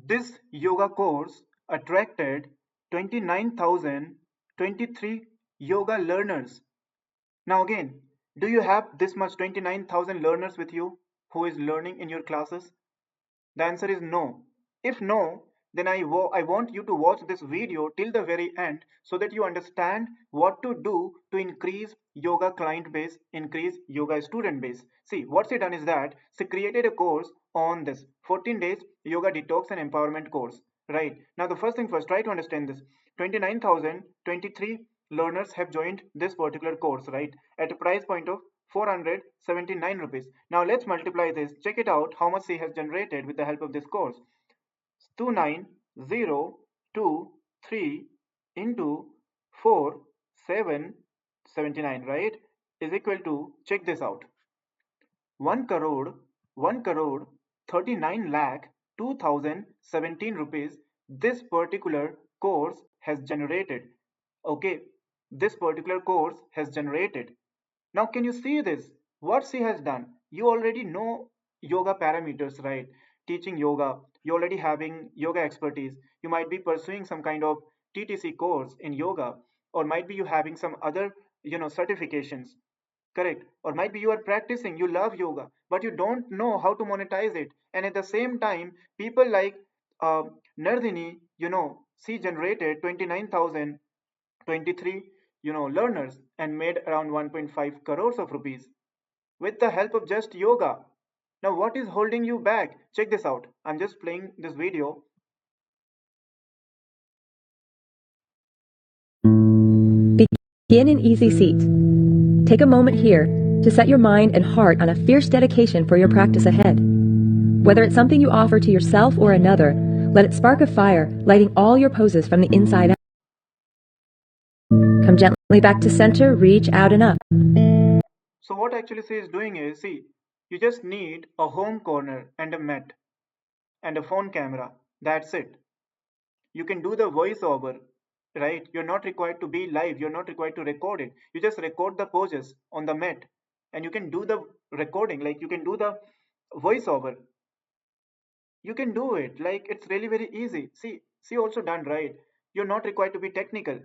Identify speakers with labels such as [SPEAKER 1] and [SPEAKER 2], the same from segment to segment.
[SPEAKER 1] This yoga course attracted 29,023 yoga learners. Now again, do you have this much 29,000 learners with you who is learning in your classes? The answer is no. If no, then I want you to watch this video till the very end so that you understand what to do to increase yoga client base, increase yoga student base. See, what she done is that she created a course on this 14 days yoga detox and empowerment course. Right. Now the first thing first, try to understand this. 29,023 learners have joined this particular course, right? At a price point of 479 rupees. Now let's multiply this. Check it out how much she has generated with the help of this course. 29023 into 4779, right, is equal to, check this out, 1 crore 1 crore 39 lakh 2017 rupees this particular course has generated. Okay, this particular course has generated. Now, can you see this? What she has done? You already know yoga parameters, right? Teaching yoga, you're already having yoga expertise. You might be pursuing some kind of TTC course in yoga, or might be you having some other, certifications. Correct. Or might be you are practicing, you love yoga, but you don't know how to monetize it. And at the same time, people like uh, Nardini, she generated 29,023 learners and made around 1.5 crores of rupees with the help of just yoga. Now what is holding you back? Check this out. I'm just playing this video.
[SPEAKER 2] Begin in easy seat. Take a moment here to set your mind and heart on a fierce dedication for your practice ahead. Whether it's something you offer to yourself or another, let it spark a fire, lighting all your poses from the inside out. Come gently back to center, reach out and up.
[SPEAKER 1] So what actually she is doing is, see, you just need a home corner and a mat and a phone camera. That's it. You can do the voiceover, right? You're not required to be live, you're not required to record it. You just record the poses on the mat and you can do the recording, like you can do the voiceover. You can do it, like it's really very easy. See also done, right? You're not required to be technical,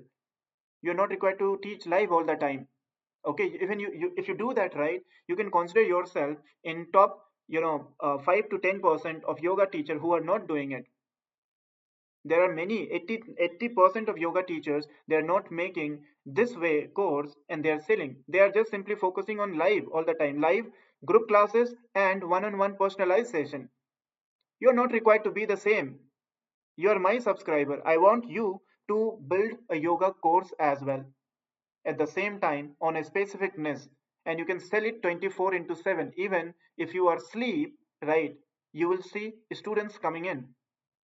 [SPEAKER 1] you're not required to teach live all the time. Okay, even you if you do that right, you can consider yourself in top 5 to 10% of yoga teacher who are not doing it. There are many 80% of yoga teachers, they are not making this way course and they are selling. They are just simply focusing on live all the time, live group classes and one-on-one personalized session. You're not required to be the same. You're my subscriber. I want you to build a yoga course as well at the same time on a specific niche, and you can sell it 24 into 7. Even if you are asleep, right, you will see students coming in.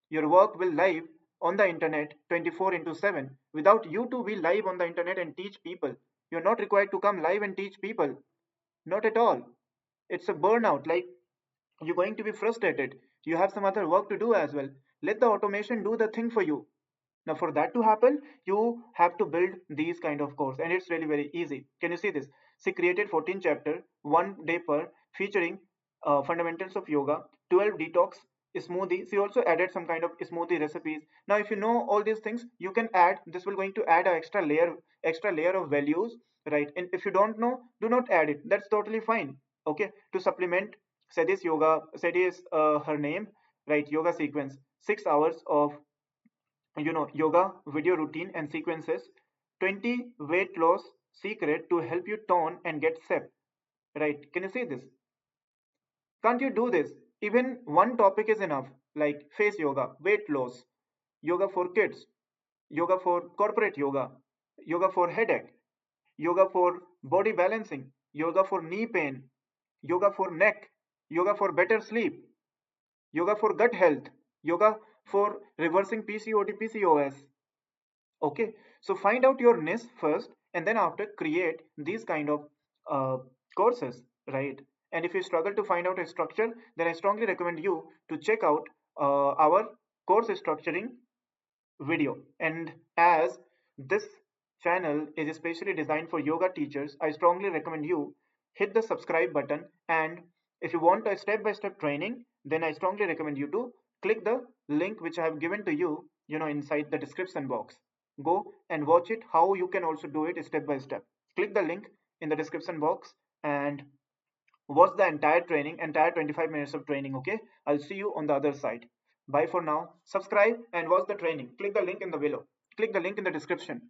[SPEAKER 1] Your work will live on the internet 24 into 7 without you to be live on the internet and teach people. You're not required to come live and teach people. Not at all. It's a burnout. Like, you're going to be frustrated. You have some other work to do as well. Let the automation do the thing for you. Now, for that to happen, you have to build these kind of course, and it's really very easy. Can you see this? She created 14 chapter, 1 day per, featuring fundamentals of yoga, 12 detox smoothie. She also added some kind of smoothie recipes. Now, if you know all these things, you can add. This will going to add an extra layer of values, right? And if you don't know, do not add it. That's totally fine. Okay, to supplement Sadh's yoga, Sadhi is her name, right? Yoga sequence, 6 hours of yoga video routine and sequences, 20 weight loss secret to help you tone and get set, right? Can you see this? Can't you do this? Even one topic is enough, like face yoga, weight loss, yoga for kids, yoga for corporate yoga, yoga for headache, yoga for body balancing, yoga for knee pain, yoga for neck, yoga for better sleep, yoga for gut health, yoga for reversing PCOD, PCOS. Okay, so find out your niche first, and then after create these kind of uh, courses, right? And if you struggle to find out a structure, then I strongly recommend you to check out our course structuring video. And as this channel is especially designed for yoga teachers, I strongly recommend you hit the subscribe button. And if you want a step-by-step training, then I strongly recommend you to Click the link which I have given to you, inside the description box. Go and watch it how you can also do it step by step. Click the link in the description box and watch the entire 25 minutes of training. Okay, I'll see you on the other side. Bye for now. Subscribe and watch the training. Click the link in the below. Click the link in the description.